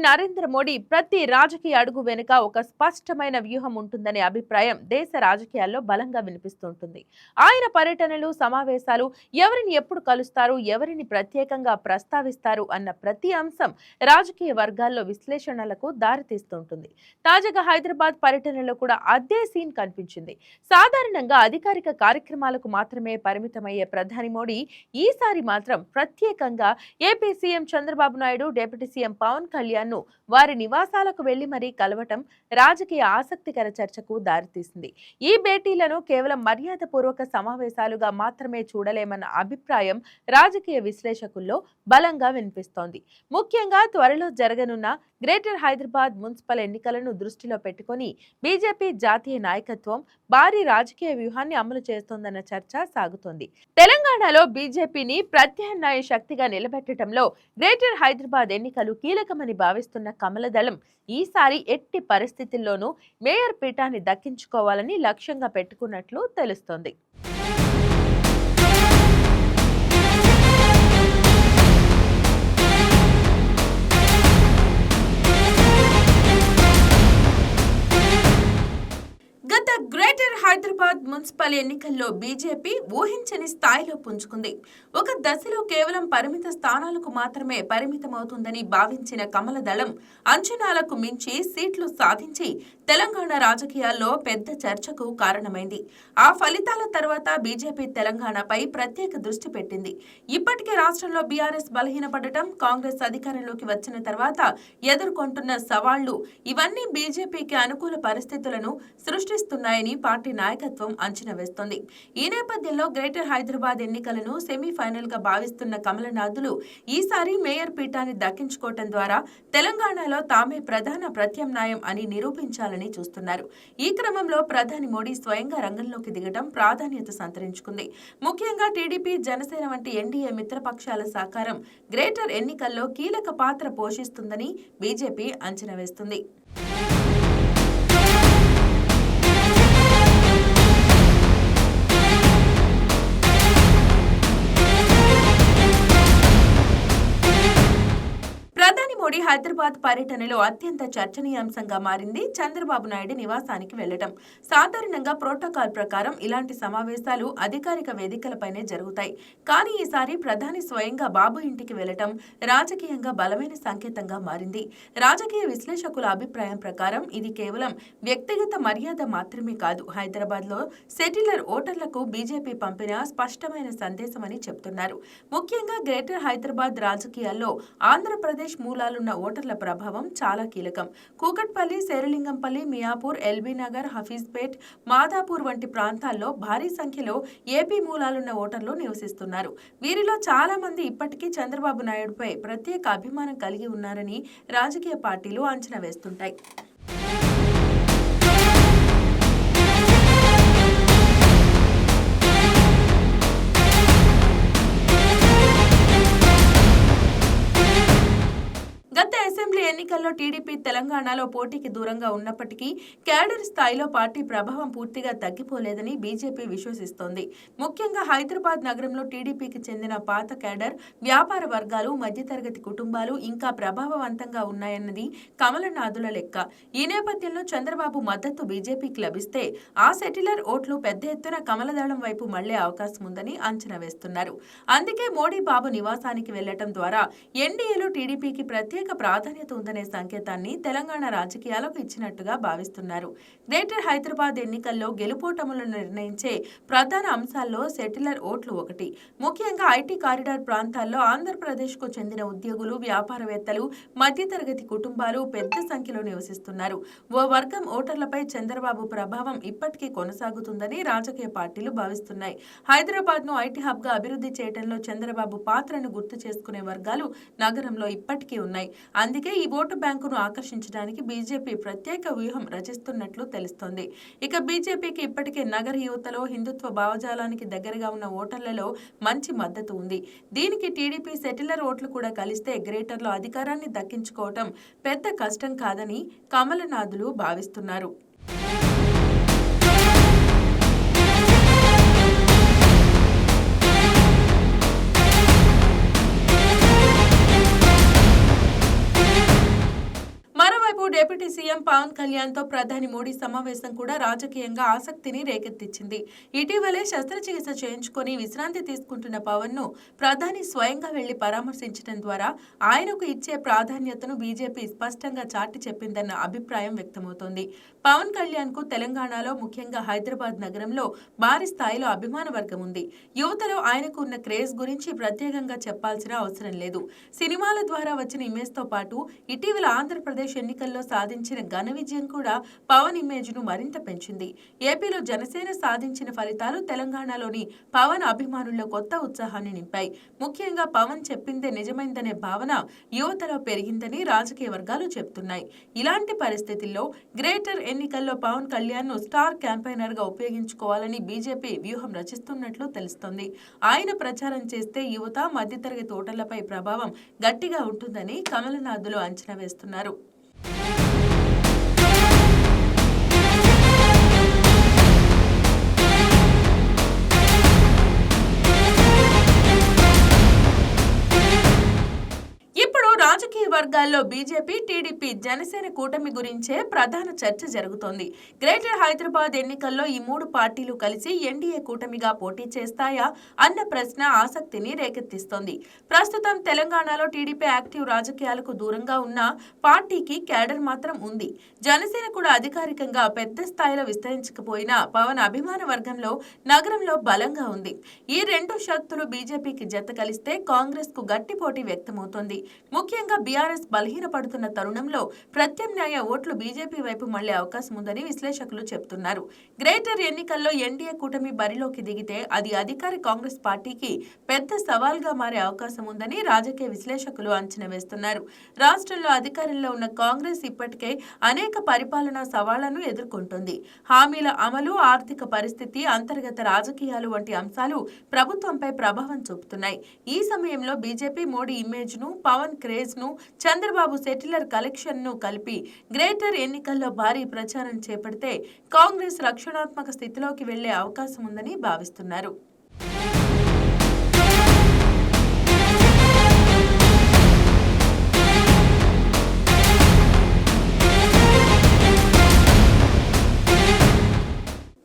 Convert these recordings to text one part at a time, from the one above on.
నరేంద్ర మోడీ ప్రతి రాజకీయ అడుగు వెనుక ఒక స్పష్టమైన వ్యూహం ఉంటుందనే అభిప్రాయం దేశ రాజకీయాల్లో బలంగా వినిపిస్తుంటుంది. ఆయన పర్యటనలు, సమావేశాలు, ఎవరిని ఎప్పుడు కలుస్తారు, ఎవరిని ప్రత్యేకంగా ప్రస్తావిస్తారు అన్న ప్రతి అంశం రాజకీయ వర్గాల్లో విశ్లేషణలకు దారితీస్తుంటుంది. తాజాగా హైదరాబాద్ పర్యటనలో కూడా అదే సీన్ కనిపించింది. సాధారణంగా అధికారిక కార్యక్రమాలకు మాత్రమే పరిమితమయ్యే ప్రధాని మోడీ ఈసారి మాత్రం ప్రత్యేకంగా AP CM Chandrababu Naidu, deputy CM Pawan Kalyan ను వారి నివాసాలకు వెళ్లి మరీ కలవటం రాజకీయ ఆసక్తికర చర్చకు దారితీసింది. ఈ భేటీలను కేవలం మర్యాదపూర్వక సమావేశాలుగా మాత్రమే చూడలేమన్న అభిప్రాయం రాజకీయ విశ్లేషకుల్లో బలంగా వినిపిస్తోంది. ముఖ్యంగా త్వరలో జరగనున్న గ్రేటర్ హైదరాబాద్ మున్సిపల్ ఎన్నికలను దృష్టిలో పెట్టుకుని బీజేపీ జాతీయ నాయకత్వం భారీ రాజకీయ వ్యూహాన్ని అమలు చేస్తోందన్న చర్చ సాగుతోంది. తెలంగాణలో బీజేపీని ప్రత్యామ్నాయ శక్తిగా నిలబెట్టడంలో గ్రేటర్ హైదరాబాద్ ఎన్నికలు కీలకమని భావిస్తున్న కమలదళం ఈసారి ఎట్టి పరిస్థితుల్లోనూ మేయర్ పీఠాన్ని దక్కించుకోవాలని లక్ష్యంగా పెట్టుకున్నట్లు తెలుస్తోంది. గత గ్రేటర్ హైదరాబాద్ మున్సిపల్ ఎన్నికల్లో బీజేపీ ఊహించని స్థాయిలో పుంజుకుంది. ఒక దశలో కేవలం పరిమిత స్థానాలకు మాత్రమే పరిమితమవుతుందని భావించిన కమలదళం అంచనాలకు మించి సీట్లు సాధించి తెలంగాణ రాజకీయాల్లో పెద్ద చర్చకు కారణమైంది. ఆ ఫలితాల తర్వాత బీజేపీ తెలంగాణపై ప్రత్యేక దృష్టి పెట్టింది. ఇప్పటికే రాష్ట్రంలో బీఆర్ఎస్ బలహీనపడటం, కాంగ్రెస్ అధికారంలోకి వచ్చిన తర్వాత ఎదుర్కొంటున్న సవాళ్లు ఇవన్నీ బీజేపీకి అనుకూల పరిస్థితులను సృష్టిస్తున్నాయని పార్టీ నాయకత్వం అంచనా వేస్తోంది. ఈ నేపథ్యంలో గ్రేటర్ హైదరాబాద్ ఎన్నికలను సెమీఫైనల్ గా భావిస్తున్న కమలనాథులు ఈసారి మేయర్ పీఠాన్ని దక్కించుకోవటం ద్వారా తెలంగాణలో తామే ప్రధాన ప్రత్యామ్నాయం అని నిరూపించాలని చూస్తున్నారు. ఈ క్రమంలో ప్రధాని మోడీ స్వయంగా రంగంలోకి దిగడం ప్రాధాన్యత సంతరించుకుంది. ముఖ్యంగా టీడీపీ, జనసేన వంటి ఎన్డీఏ మిత్రపక్షాల సహకారం గ్రేటర్ ఎన్నికల్లో కీలక పాత్ర పోషిస్తుందని బీజేపీ అంచనా వేస్తుంది. మోడీ హైదరాబాద్ పర్యటనలో అత్యంత చర్చనీయాంశంగా మారింది చంద్రబాబు నాయుడు నివాసానికి వెళ్లడం. సాధారణంగా ప్రోటోకాల్ ప్రకారం ఇలాంటి సమావేశాలు అధికారిక వేదికలపైనే జరుగుతాయి. కానీ ఈసారి ప్రధాని స్వయంగా బాబు ఇంటికి వెళ్లడం రాజకీయంగా బలమైన సంకేతంగా మారింది. రాజకీయ విశ్లేషకుల అభిప్రాయం ప్రకారం ఇది కేవలం వ్యక్తిగత మర్యాద మాత్రమే కాదు, హైదరాబాద్ లో సెటిలర్ ఓటర్లకు బీజేపీ పంపిన స్పష్టమైన సందేశమని చెబుతున్నారు. ముఖ్యంగా గ్రేటర్ హైదరాబాద్ రాజకీయాల్లో ఆంధ్రప్రదేశ్ మూలాలున్న ఓటర్ల ప్రభావం చాలా కీలకం. కూకట్పల్లి, శేరిలింగంపల్లి, మియాపూర్, ఎల్బీ నగర్, హఫీజ్పేట్, మాదాపూర్ వంటి ప్రాంతాల్లో భారీ సంఖ్యలో ఏపీ మూలాలున్న ఓటర్లు నివసిస్తున్నారు. వీరిలో చాలా మంది ఇప్పటికీ చంద్రబాబు నాయుడుపై ప్రత్యేక అభిమానం కలిగి ఉన్నారని రాజకీయ పార్టీలు అంచనా వేస్తుంటాయి. అసెంబ్లీ ఎన్నికల్లో టీడీపీ తెలంగాణలో పోటీకి దూరంగా ఉన్నప్పటికీ క్యాడర్ స్థాయిలో పార్టీ ప్రభావం పూర్తిగా తగ్గిపోలేదని బీజేపీ విశ్వసిస్తోంది. ముఖ్యంగా హైదరాబాద్ నగరంలో టీడీపీకి చెందిన పాత క్యాడర్, వ్యాపార వర్గాలు, మధ్యతరగతి కుటుంబాలు ఇంకా ప్రభావవంతంగా ఉన్నాయన్నది కమలనాథుల లెక్క. ఈ నేపథ్యంలో చంద్రబాబు మద్దతు బీజేపీకి లభిస్తే ఆ సెటిలర్ ఓట్లు పెద్ద ఎత్తున కమలదళం వైపు మళ్లే అవకాశం ఉందని అంచనా వేస్తున్నారు. అందుకే మోడీ బాబు నివాసానికి వెళ్లటం ద్వారా ఎన్డీఏలో టీడీపీకి ప్రత్యేక ప్రాధాన్యత ఉందనే సంకేతాన్ని తెలంగాణ రాజకీయాలకు ఇచ్చినట్టుగా భావిస్తున్నారు. గ్రేటర్ హైదరాబాద్ ఎన్నికల్లో గెలుపోటములను నిర్ణయించే ప్రధాన అంశాల్లో సెటిలర్ ఓట్లు ఒకటి. ముఖ్యంగా ఐటీ కారిడార్ ప్రాంతాల్లో ఆంధ్రప్రదేశ్కు చెందిన ఉద్యోగులు, వ్యాపారవేత్తలు, మధ్యతరగతి కుటుంబాలు పెద్ద సంఖ్యలో నివసిస్తున్నారు. ఓ వర్గం ఓటర్లపై చంద్రబాబు ప్రభావం ఇప్పటికీ కొనసాగుతుందని రాజకీయ పార్టీలు భావిస్తున్నాయి. హైదరాబాద్ ను ఐటీ హబ్ గా అభివృద్ధి చేయడంలో చంద్రబాబు పాత్రను గుర్తు చేసుకునే వర్గాలు నగరంలో ఇప్పటికీ ఉన్నాయి. అందుకే ఈ ఓటు బ్యాంకును ఆకర్షించడానికి బీజేపీ ప్రత్యేక వ్యూహం రచిస్తున్నట్లు తెలుస్తోంది. ఇక బీజేపీకి ఇప్పటికే నగర యువతలో హిందుత్వ భావజాలానికి దగ్గరగా ఉన్న ఓటర్లలో మంచి మద్దతు ఉంది. దీనికి టీడీపీ సెటిలర్ ఓట్లు కూడా కలిస్తే గ్రేటర్లో అధికారాన్ని దక్కించుకోవటం పెద్ద కష్టం కాదని కమలనాథులు భావిస్తున్నారు. డిప్యూటీ సీఎం పవన్ కళ్యాణ్ తో ప్రధాని మోడీ సమావేశం కూడా రాజకీయంగా ఆసక్తిని రేకెత్తించింది. ఇటీవలే శస్త్రచికిత్స చేయించుకొని విశ్రాంతి తీసుకుంటున్న పవన్ ను ప్రధాని స్వయంగా వెళ్లి పరామర్శించడం ద్వారా ఆయనకు ఇచ్చే ప్రాధాన్యతను బీజేపీ స్పష్టంగా చాటి చెప్పిందన్న అభిప్రాయం వ్యక్తమవుతోంది. పవన్ కళ్యాణ్ కు తెలంగాణలో ముఖ్యంగా హైదరాబాద్ నగరంలో భారీ స్థాయిలో అభిమాన వర్గం ఉంది. యువతలో ఆయనకు ఉన్న క్రేజ్ గురించి ప్రత్యేకంగా చెప్పాల్సిన అవసరం లేదు. సినిమాల ద్వారా వచ్చిన ఇమేజ్ తో పాటు ఇటీవల ఆంధ్రప్రదేశ్ ఎన్నికల్లో సాధించిన ఘన విజయం కూడా పవన్ ఇమేజ్ ను మరింత పెంచింది. ఏపీలో జనసేన సాధించిన ఫలితాలు తెలంగాణలోని పవన్ అభిమానుల్లో కొత్త ఉత్సాహాన్ని నింపాయి. ముఖ్యంగా పవన్ చెప్పిందే నిజమైందనే భావన యువతలో పెరిగిందని రాజకీయ వర్గాలు చెబుతున్నాయి. ఇలాంటి పరిస్థితుల్లో గ్రేటర్ ఎన్నికల్లో పవన్ కళ్యాణ్ ను స్టార్ క్యాంపెయినర్ గా ఉపయోగించుకోవాలని బీజేపీ వ్యూహం రచిస్తున్నట్లు తెలుస్తోంది. ఆయన ప్రచారం చేస్తే యువత మధ్యతరగతి ఓటర్లపై ప్రభావం గట్టిగా ఉంటుందని కమలనాథులు అంచనా వేస్తున్నారు. ఇప్పుడు రాజకీయ వర్గాల్లో బీజేపీ, టీడీపీ, జనసేన కూటమి గురించే ప్రధాన చర్చ జరుగుతోంది. గ్రేటర్ హైదరాబాద్ ఎన్నికల్లో ఈ మూడు పార్టీలు కలిసి ఎన్డీఏ కూటమిగా పోటీ చేస్తాయా అన్న ప్రశ్న ఆసక్తిని రేకెత్తిస్తోంది. ప్రస్తుతం తెలంగాణలో టీడీపీ యాక్టివ్ రాజకీయాలకు దూరంగా ఉన్న పార్టీకి క్యాడర్ మాత్రం ఉంది. జనసేన కూడా అధికారికంగా పెద్ద స్థాయిలో విస్తరించకపోయినా పవన్ అభిమాన వర్గంలో నగరంలో బలంగా ఉంది. ఈ రెండు శక్తులు బీజేపీకి జత కలిస్తే కాంగ్రెస్ కు గట్టి పోటీ వ్యక్తమవుతోంది. ముఖ్యంగా బీఆర్ఎస్ బలహీనపడుతున్న తరుణంలో ప్రత్యామ్నాయ ఓట్లు బీజేపీ వైపు మళ్లే అవకాశం ఉందని విశ్లేషకులు చెబుతున్నారు. గ్రేటర్ ఎన్నికల్లో ఎన్డీఏ కూటమి బరిలోకి దిగితే అది అధికార కాంగ్రెస్ పార్టీకి పెద్ద సవాల్గా మారే అవకాశం ఉందని రాజకీయ విశ్లేషకులు అంచనా వేస్తున్నారు. రాష్ట్రంలో అధికారంలో ఉన్న కాంగ్రెస్ ఇప్పటికే అనేక పరిపాలనా సవాళ్లను ఎదుర్కొంటుంది. హామీల అమలు, ఆర్థిక పరిస్థితి, అంతర్గత రాజకీయాలు వంటి అంశాలు ప్రభుత్వంపై ప్రభావం చూపుతున్నాయి. ఈ సమయంలో బీజేపీ మోడీ ఇమేజ్ ను, పవన్ క్రేజ్ ను, చంద్రబాబు సెటిలర్ కలెక్షన్ ను కలిపి గ్రేటర్ ఎన్నికల్లో భారీ ప్రచారం చేపడితే కాంగ్రెస్ రక్షణాత్మక స్థితిలోకి వెళ్లే అవకాశం ఉందని భావిస్తున్నారు.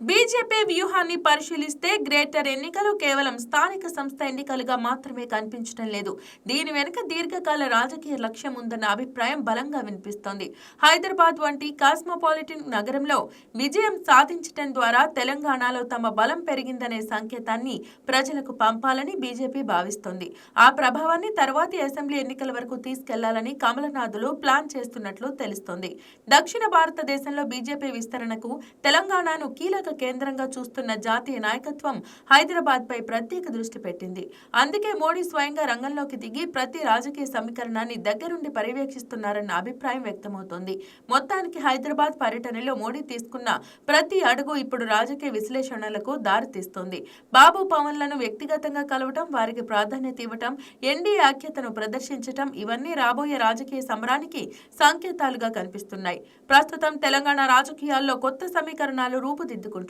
బీజేపీ వ్యూహాన్ని పరిశీలిస్తే గ్రేటర్ ఎన్నికలు కేవలం స్థానిక సంస్థ ఎన్నికలుగా మాత్రమే కనిపించడం లేదు. దీని వెనుక దీర్ఘకాల రాజకీయ లక్ష్యం ఉందన్న అభిప్రాయం బలంగా వినిపిస్తోంది. హైదరాబాద్ వంటి కాస్మోపాలిటన్ నగరంలో విజయం సాధించడం ద్వారా తెలంగాణలో తమ బలం పెరిగిందనే సంకేతాన్ని ప్రజలకు పంపాలని బీజేపీ భావిస్తోంది. ఆ ప్రభావాన్ని తర్వాతి అసెంబ్లీ ఎన్నికల వరకు తీసుకెళ్లాలని కమలనాథులు ప్లాన్ చేస్తున్నట్లు తెలుస్తోంది. దక్షిణ భారతదేశంలో బీజేపీ విస్తరణకు తెలంగాణను కీలక కేంద్రంగా చూస్తున్న జాతీయ నాయకత్వం హైదరాబాద్ పై ప్రత్యేక దృష్టి పెట్టింది. అందుకే మోడీ స్వయంగా రంగంలోకి దిగి ప్రతి రాజకీయ సమీకరణాన్ని దగ్గరుండి పర్యవేక్షిస్తున్నారన్న అభిప్రాయం వ్యక్తమవుతోంది. మొత్తానికి హైదరాబాద్ పర్యటనలో మోడీ తీసుకున్న ప్రతి అడుగు ఇప్పుడు రాజకీయ విశ్లేషణలకు దారితీస్తోంది. బాబు పవన్లను వ్యక్తిగతంగా కలవటం, వారికి ప్రాధాన్యత ఇవ్వటం, ఎన్డీఏ ఐక్యతను ప్రదర్శించటం ఇవన్నీ రాబోయే రాజకీయ సమరానికి సంకేతాలుగా కనిపిస్తున్నాయి. ప్రస్తుతం తెలంగాణ రాజకీయాల్లో కొత్త సమీకరణాలు రూపుదిద్దుకుంటున్నాయి.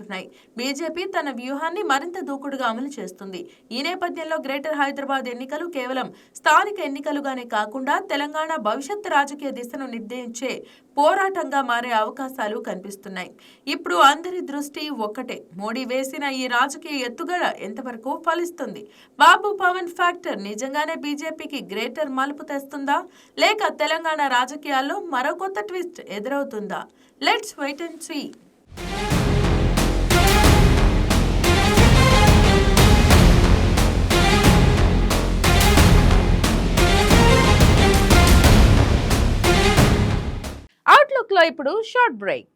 బీజేపీ తన వ్యూహాన్ని మరింత దూకుడుగా అమలు చేస్తుంది. ఈ నేపథ్యంలో గ్రేటర్ హైదరాబాద్ ఎన్నికలు కేవలం స్థానిక ఎన్నికలుగానే కాకుండా తెలంగాణ భవిష్యత్ రాజకీయ దిశను నిర్దేశించే పోరాటంగా మారే అవకాశాలు కనిపిస్తున్నాయి. ఇప్పుడు అందరి దృష్టి ఒక్కటే, మోడీ వేసిన ఈ రాజకీయ ఎత్తుగడ ఎంతవరకు ఫలిస్తుంది? బాబు పవన్ ఫ్యాక్టర్ నిజంగానే బీజేపీకి గ్రేటర్ మలుపు తెస్తుందా, లేక తెలంగాణ రాజకీయాల్లో మరో కొత్త ట్విస్ట్ ఎదురవుతుందా? Let's wait and see. Outlook లో ఇప్పుడు షార్ట్ బ్రేక్.